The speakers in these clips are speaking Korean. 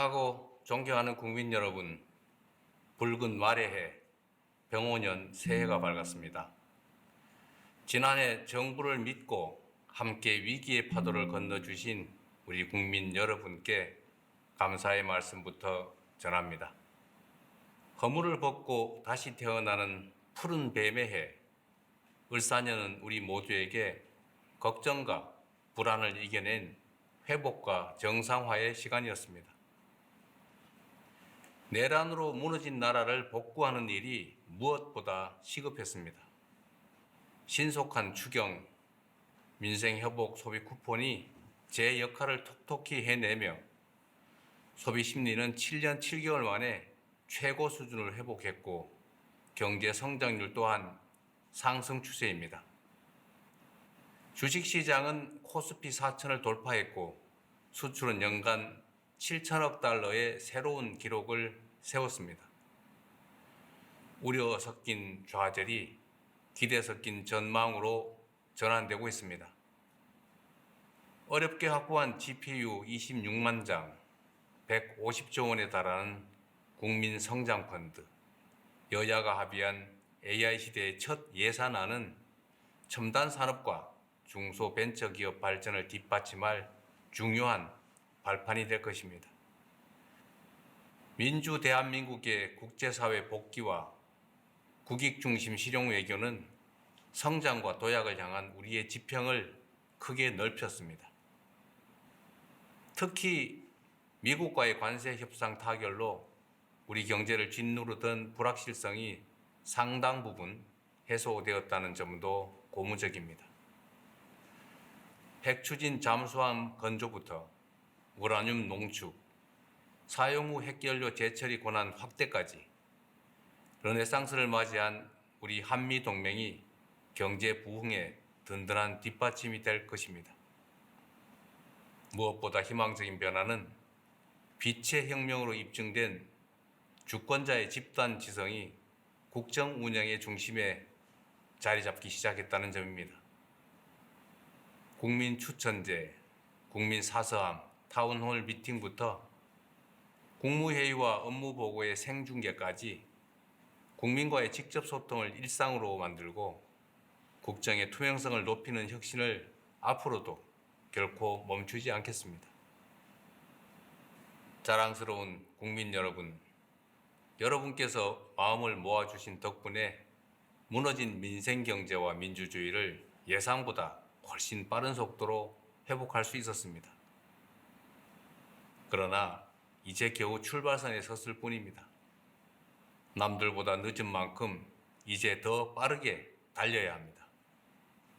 하고 존경하는 국민 여러분, 붉은 말의 해, 병오년 새해가 밝았습니다. 지난해 정부를 믿고 함께 위기의 파도를 건너주신 우리 국민 여러분께 감사의 말씀부터 전합니다. 허물을 벗고 다시 태어나는 푸른 뱀의 해, 을사년은 우리 모두에게 걱정과 불안을 이겨낸 회복과 정상화의 시간이었습니다. 내란으로 무너진 나라를 복구하는 일이 무엇보다 시급했습니다. 신속한 추경, 민생회복 소비 쿠폰이 제 역할을 톡톡히 해내며 소비 심리는 7년 7개월 만에 최고 수준을 회복했고 경제 성장률 또한 상승 추세입니다. 주식시장은 코스피 4천을 돌파했고 수출은 연간 7천억 달러의 새로운 기록을 세웠습니다. 우려 섞인 좌절이 기대 섞인 전망으로 전환되고 있습니다. 어렵게 확보한 GPU 26만 장, 150조 원에 달하는 국민성장펀드, 여야가 합의한 AI 시대의 첫 예산안은 첨단 산업과 중소벤처기업 발전을 뒷받침할 중요한 발판이 될 것입니다. 민주 대한민국의 국제사회 복귀와 국익 중심 실용 외교는 성장과 도약을 향한 우리의 지평을 크게 넓혔습니다. 특히 미국과의 관세 협상 타결로 우리 경제를 짓누르던 불확실성이 상당 부분 해소되었다는 점도 고무적입니다. 핵추진 잠수함 건조부터 우라늄 농축, 사용 후 핵연료 재처리 권한 확대까지 르네상스를 맞이한 우리 한미 동맹이 경제 부흥에 든든한 뒷받침이 될 것입니다. 무엇보다 희망적인 변화는 빛의 혁명으로 입증된 주권자의 집단 지성이 국정 운영의 중심에 자리 잡기 시작했다는 점입니다. 국민 추천제, 국민 사서함, 타운홀 미팅부터 국무회의와 업무보고의 생중계까지 국민과의 직접 소통을 일상으로 만들고 국정의 투명성을 높이는 혁신을 앞으로도 결코 멈추지 않겠습니다. 자랑스러운 국민 여러분, 여러분께서 마음을 모아주신 덕분에 무너진 민생경제와 민주주의를 예상보다 훨씬 빠른 속도로 회복할 수 있었습니다. 그러나 이제 겨우 출발선에 섰을 뿐입니다. 남들보다 늦은 만큼 이제 더 빠르게 달려야 합니다.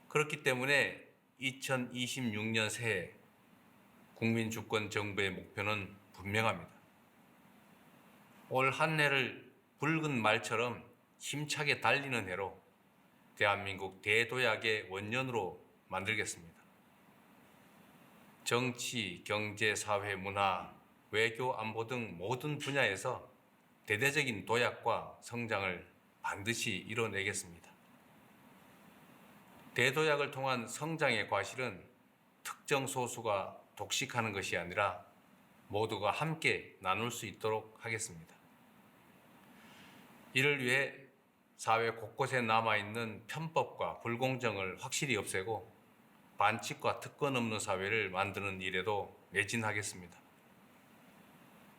그렇기 때문에 2026년 새해 국민주권 정부의 목표는 분명합니다. 올 한 해를 붉은 말처럼 힘차게 달리는 해로 대한민국 대도약의 원년으로 만들겠습니다. 정치, 경제, 사회, 문화, 외교, 안보 등 모든 분야에서 대대적인 도약과 성장을 반드시 이뤄내겠습니다. 대도약을 통한 성장의 과실은 특정 소수가 독식하는 것이 아니라 모두가 함께 나눌 수 있도록 하겠습니다. 이를 위해 사회 곳곳에 남아있는 편법과 불공정을 확실히 없애고 반칙과 특권 없는 사회를 만드는 일에도 매진하겠습니다.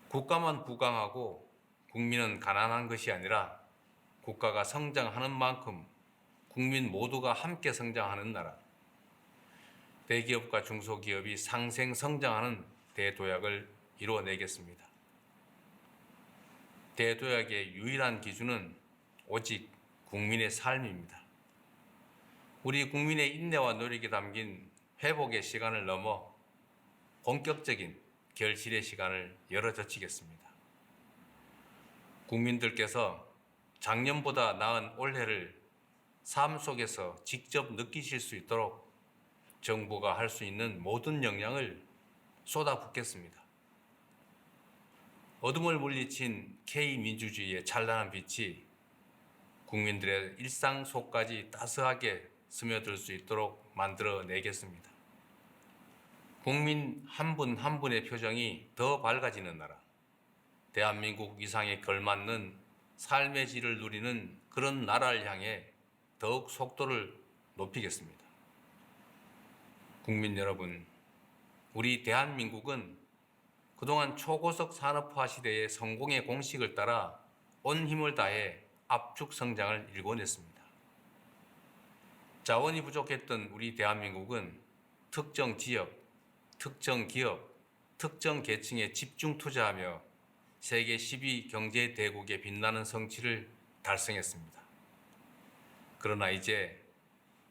국가만 부강하고 국민은 가난한 것이 아니라 국가가 성장하는 만큼 국민 모두가 함께 성장하는 나라, 대기업과 중소기업이 상생 성장하는 대도약을 이루어내겠습니다. 대도약의 유일한 기준은 오직 국민의 삶입니다. 우리 국민의 인내와 노력이 담긴 회복의 시간을 넘어 본격적인 결실의 시간을 열어젖히겠습니다. 국민들께서 작년보다 나은 올해를 삶 속에서 직접 느끼실 수 있도록 정부가 할 수 있는 모든 역량을 쏟아붓겠습니다. 어둠을 물리친 K민주주의의 찬란한 빛이 국민들의 일상 속까지 따스하게 스며들 수 있도록 만들어내겠습니다. 국민 한 분 한 분의 표정이 더 밝아지는 나라, 대한민국 이상에 걸맞는 삶의 질을 누리는 그런 나라를 향해 더욱 속도를 높이겠습니다. 국민 여러분, 우리 대한민국은 그동안 초고속 산업화 시대의 성공의 공식을 따라 온 힘을 다해 압축 성장을 일궈냈습니다. 자원이 부족했던 우리 대한민국은 특정 지역, 특정 기업, 특정 계층에 집중 투자하며 세계 10위 경제 대국의 빛나는 성취를 달성했습니다. 그러나 이제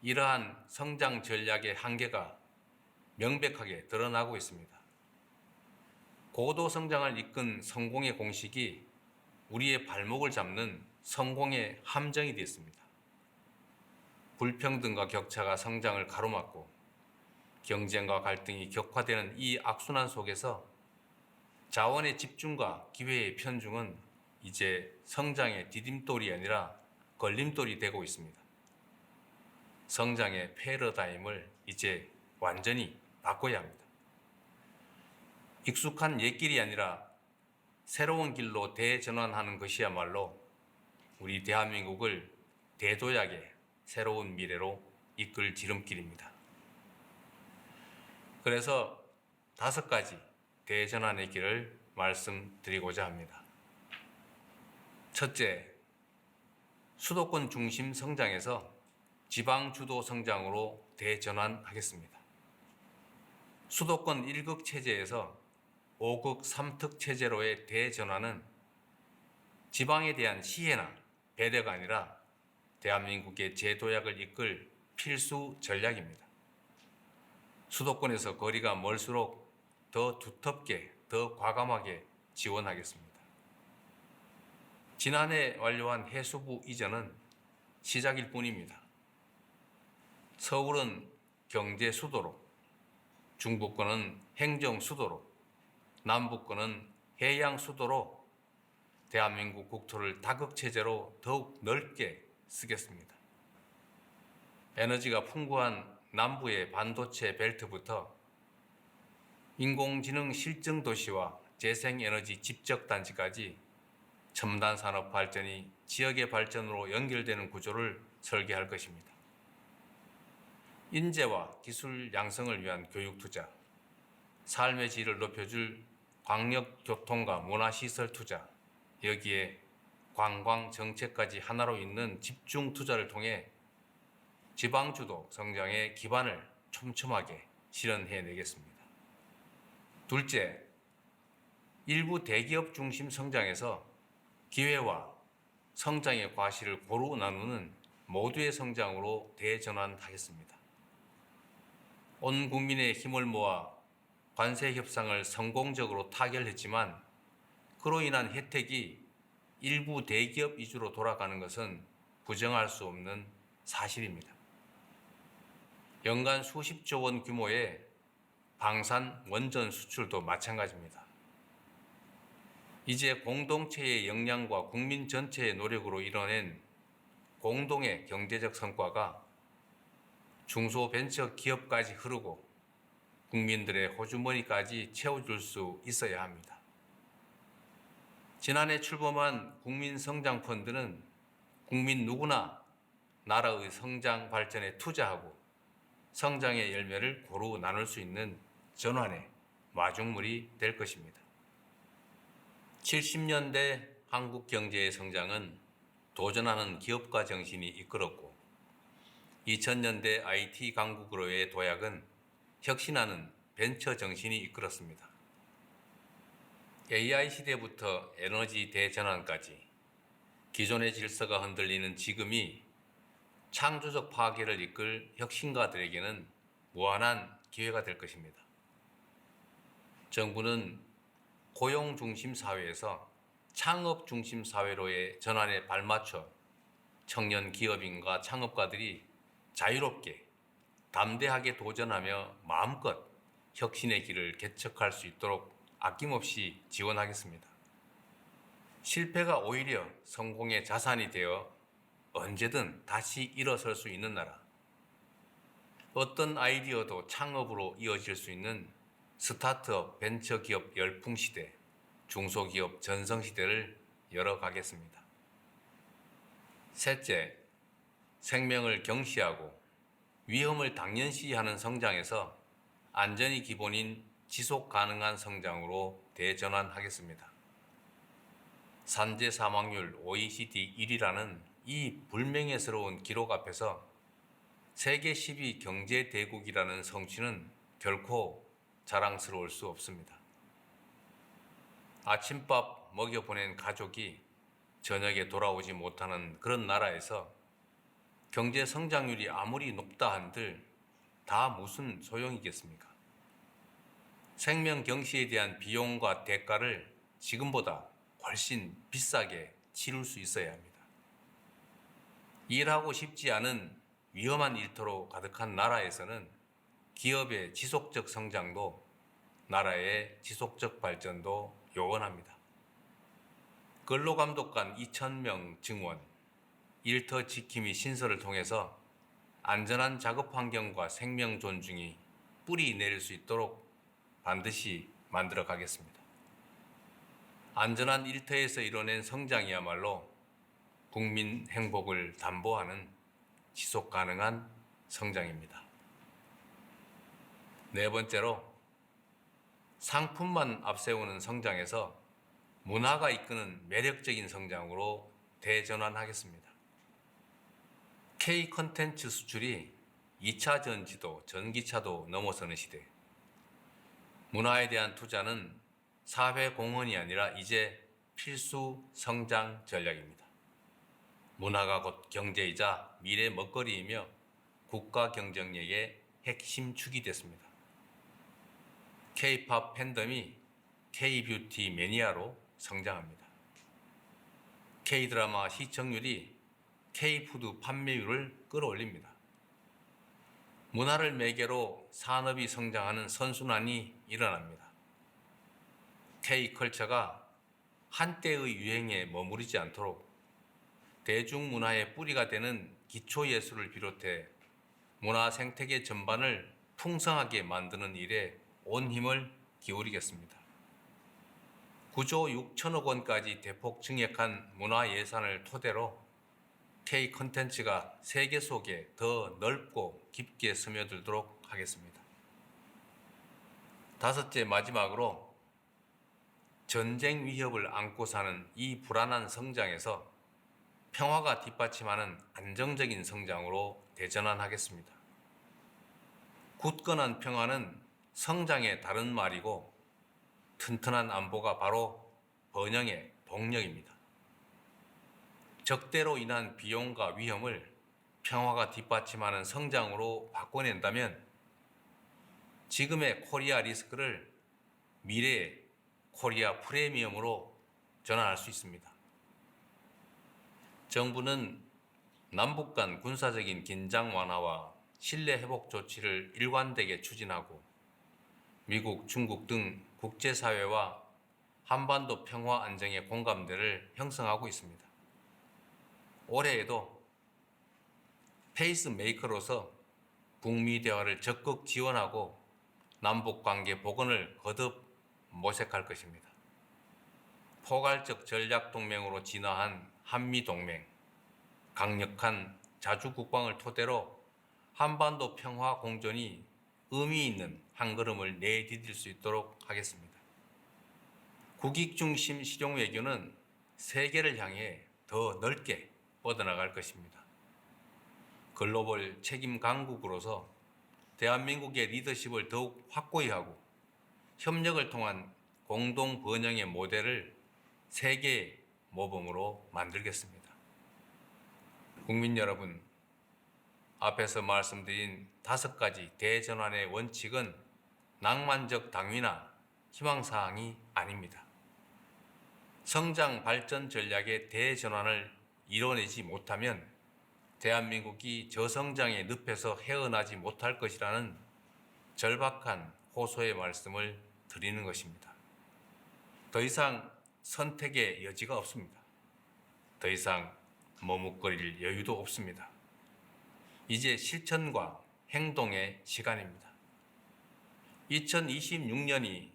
이러한 성장 전략의 한계가 명백하게 드러나고 있습니다. 고도 성장을 이끈 성공의 공식이 우리의 발목을 잡는 성공의 함정이 되었습니다. 불평등과 격차가 성장을 가로막고 경쟁과 갈등이 격화되는 이 악순환 속에서 자원의 집중과 기회의 편중은 이제 성장의 디딤돌이 아니라 걸림돌이 되고 있습니다. 성장의 패러다임을 이제 완전히 바꿔야 합니다. 익숙한 옛길이 아니라 새로운 길로 대전환하는 것이야말로 우리 대한민국을 대도약의 새로운 미래로 이끌 지름길입니다. 그래서 5가지 대전환의 길을 말씀드리고자 합니다. 첫째, 수도권 중심 성장에서 지방 주도 성장으로 대전환하겠습니다. 수도권 1극 체제에서 5극 3특 체제로의 대전환은 지방에 대한 시혜나 배려가 아니라 대한민국의 재도약을 이끌 필수 전략입니다. 수도권에서 거리가 멀수록 더 두텁게, 더 과감하게 지원하겠습니다. 지난해 완료한 해수부 이전은 시작일 뿐입니다. 서울은 경제 수도로, 중부권은 행정 수도로, 남부권은 해양 수도로 대한민국 국토를 다극체제로 더욱 넓게 쓰겠습니다. 에너지가 풍부한 남부의 반도체 벨트부터 인공지능 실증 도시와 재생에너지 집적단지까지 첨단 산업 발전이 지역의 발전으로 연결되는 구조를 설계할 것입니다. 인재와 기술 양성을 위한 교육 투자, 삶의 질을 높여줄 광역교통과 문화시설 투자, 여기에 관광 정책까지 하나로 잇는 집중 투자를 통해 지방주도 성장의 기반을 촘촘하게 실현해내겠습니다. 둘째, 일부 대기업 중심 성장에서 기회와 성장의 과실을 고루 나누는 모두의 성장으로 대전환하겠습니다. 온 국민의 힘을 모아 관세 협상을 성공적으로 타결했지만 그로 인한 혜택이 일부 대기업 위주로 돌아가는 것은 부정할 수 없는 사실입니다. 연간 수십조 원 규모의 방산 원전 수출도 마찬가지입니다. 이제 공동체의 역량과 국민 전체의 노력으로 이뤄낸 공동의 경제적 성과가 중소벤처 기업까지 흐르고 국민들의 호주머니까지 채워줄 수 있어야 합니다. 지난해 출범한 국민성장펀드는 국민 누구나 나라의 성장 발전에 투자하고 성장의 열매를 고루 나눌 수 있는 전환의 마중물이 될 것입니다. 70년대 한국 경제의 성장은 도전하는 기업가 정신이 이끌었고 2000년대 IT 강국으로의 도약은 혁신하는 벤처 정신이 이끌었습니다. AI 시대부터 에너지 대전환까지 기존의 질서가 흔들리는 지금이 창조적 파괴를 이끌 혁신가들에게는 무한한 기회가 될 것입니다. 정부는 고용 중심 사회에서 창업 중심 사회로의 전환에 발맞춰 청년 기업인과 창업가들이 자유롭게 담대하게 도전하며 마음껏 혁신의 길을 개척할 수 있도록 아낌없이 지원하겠습니다. 실패가 오히려 성공의 자산이 되어 언제든 다시 일어설 수 있는 나라, 어떤 아이디어도 창업으로 이어질 수 있는 스타트업 벤처기업 열풍 시대, 중소기업 전성시대를 열어가겠습니다. 셋째, 생명을 경시하고 위험을 당연시하는 성장에서 안전이 기본인 지속 가능한 성장으로 대전환하겠습니다. 산재 사망률 OECD 1위라는 이 불명예스러운 기록 앞에서 세계 10위 경제 대국이라는 성취는 결코 자랑스러울 수 없습니다. 아침밥 먹여보낸 가족이 저녁에 돌아오지 못하는 그런 나라에서 경제 성장률이 아무리 높다 한들 다 무슨 소용이겠습니까? 생명 경시에 대한 비용과 대가를 지금보다 훨씬 비싸게 치를 수 있어야 합니다. 일하고 싶지 않은 위험한 일터로 가득한 나라에서는 기업의 지속적 성장도 나라의 지속적 발전도 요원합니다. 근로감독관 2,000명 증원, 일터 지킴이 신설을 통해서 안전한 작업 환경과 생명 존중이 뿌리 내릴 수 있도록 반드시 만들어 가겠습니다. 안전한 일터에서 이뤄낸 성장이야말로 국민 행복을 담보하는 지속 가능한 성장입니다. 네 번째로, 상품만 앞세우는 성장에서 문화가 이끄는 매력적인 성장으로 대전환하겠습니다. K 콘텐츠 수출이 2차 전지도 전기차도 넘어서는 시대. 문화에 대한 투자는 사회 공헌이 아니라 이제 필수 성장 전략입니다. 문화가 곧 경제이자 미래 먹거리이며 국가 경쟁력의 핵심 축이 됐습니다. K-팝 팬덤이 K-뷰티 매니아로 성장합니다. K-드라마 시청률이 K-푸드 판매율을 끌어올립니다. 문화를 매개로 산업이 성장하는 선순환이 일어납니다. K-컬처가 한때의 유행에 머무르지 않도록 대중문화의 뿌리가 되는 기초예술을 비롯해 문화 생태계 전반을 풍성하게 만드는 일에 온 힘을 기울이겠습니다. 9조 6천억 원까지 대폭 증액한 문화예산을 토대로 K 콘텐츠가 세계 속에 더 넓고 깊게 스며들도록 하겠습니다. 다섯째, 마지막으로 전쟁 위협을 안고 사는 이 불안한 성장에서 평화가 뒷받침하는 안정적인 성장으로 대전환하겠습니다. 굳건한 평화는 성장의 다른 말이고 튼튼한 안보가 바로 번영의 동력입니다. 적대로 인한 비용과 위험을 평화가 뒷받침하는 성장으로 바꿔낸다면 지금의 코리아 리스크를 미래의 코리아 프리미엄으로 전환할 수 있습니다. 정부는 남북 간 군사적인 긴장 완화와 신뢰 회복 조치를 일관되게 추진하고 미국, 중국 등 국제사회와 한반도 평화 안정의 공감대를 형성하고 있습니다. 올해에도 페이스메이커로서 북미 대화를 적극 지원하고 남북 관계 복원을 거듭 모색할 것입니다. 포괄적 전략 동맹으로 진화한 한미 동맹, 강력한 자주 국방을 토대로 한반도 평화 공존이 의미 있는 한 걸음을 내디딜 수 있도록 하겠습니다. 국익 중심 실용 외교는 세계를 향해 더 넓게 뻗어나갈 것입니다. 글로벌 책임 강국으로서 대한민국의 리더십을 더욱 확고히 하고 협력을 통한 공동 번영의 모델을 세계의 모범으로 만들겠습니다. 국민 여러분, 앞에서 말씀드린 5가지 대전환의 원칙은 낭만적 당위나 희망사항이 아닙니다. 성장 발전 전략의 대전환을 이뤄내지 못하면 대한민국이 저성장의 늪에서 헤어나지 못할 것이라는 절박한 호소의 말씀을 드리는 것입니다. 더 이상 선택의 여지가 없습니다. 더 이상 머뭇거릴 여유도 없습니다. 이제 실천과 행동의 시간입니다. 2026년이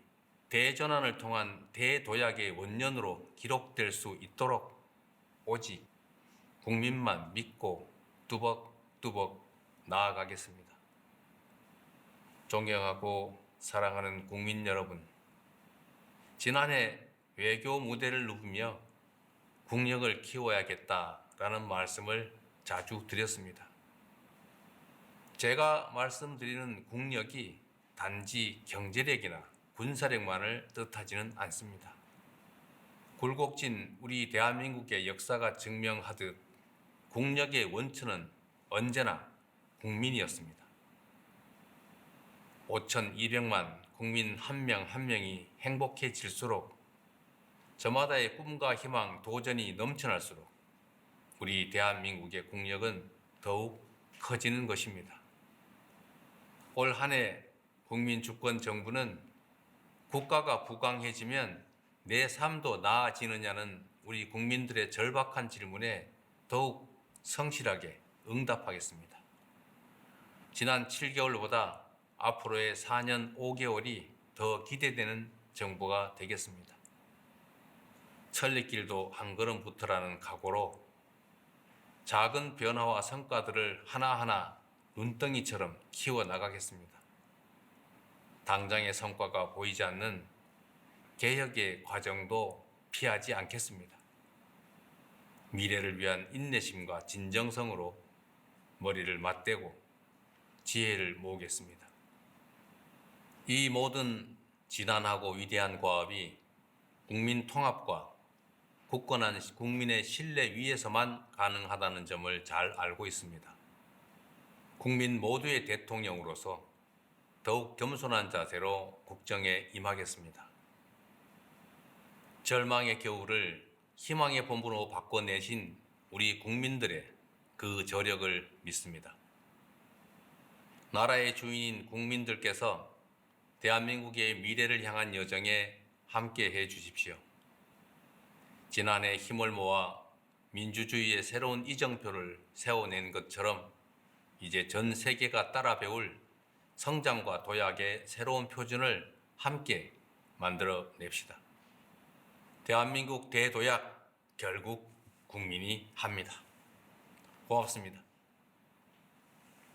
대전환을 통한 대도약의 원년으로 기록될 수 있도록 오직 국민만 믿고 뚜벅뚜벅 나아가겠습니다. 존경하고 사랑하는 국민 여러분, 지난해 외교 무대를 누비며 국력을 키워야겠다라는 말씀을 자주 드렸습니다. 제가 말씀드리는 국력이 단지 경제력이나 군사력만을 뜻하지는 않습니다. 굴곡진 우리 대한민국의 역사가 증명하듯 국력의 원천은 언제나 국민이었습니다. 5,200만 국민 한 명 한 명이 행복해질수록 저마다의 꿈과 희망, 도전이 넘쳐날수록 우리 대한민국의 국력은 더욱 커지는 것입니다. 올 한 해 국민주권정부는 국가가 부강해지면 내 삶도 나아지느냐는 우리 국민들의 절박한 질문에 더욱 성실하게 응답하겠습니다. 지난 7개월보다 앞으로의 4년 5개월이 더 기대되는 정부가 되겠습니다. 천리길도 한 걸음부터라는 각오로 작은 변화와 성과들을 하나하나 눈덩이처럼 키워나가겠습니다. 당장의 성과가 보이지 않는 개혁의 과정도 피하지 않겠습니다. 미래를 위한 인내심과 진정성으로 머리를 맞대고 지혜를 모으겠습니다. 이 모든 지난하고 위대한 과업이 국민 통합과 굳건한 국민의 신뢰 위에서만 가능하다는 점을 잘 알고 있습니다. 국민 모두의 대통령으로서 더욱 겸손한 자세로 국정에 임하겠습니다. 절망의 겨울을 희망의 봄으로 바꿔내신 우리 국민들의 그 저력을 믿습니다. 나라의 주인인 국민들께서 대한민국의 미래를 향한 여정에 함께해 주십시오. 지난해 힘을 모아 민주주의의 새로운 이정표를 세워낸 것처럼 이제 전 세계가 따라 배울 성장과 도약의 새로운 표준을 함께 만들어 냅시다. 대한민국 대도약 결국 국민이 합니다. 고맙습니다.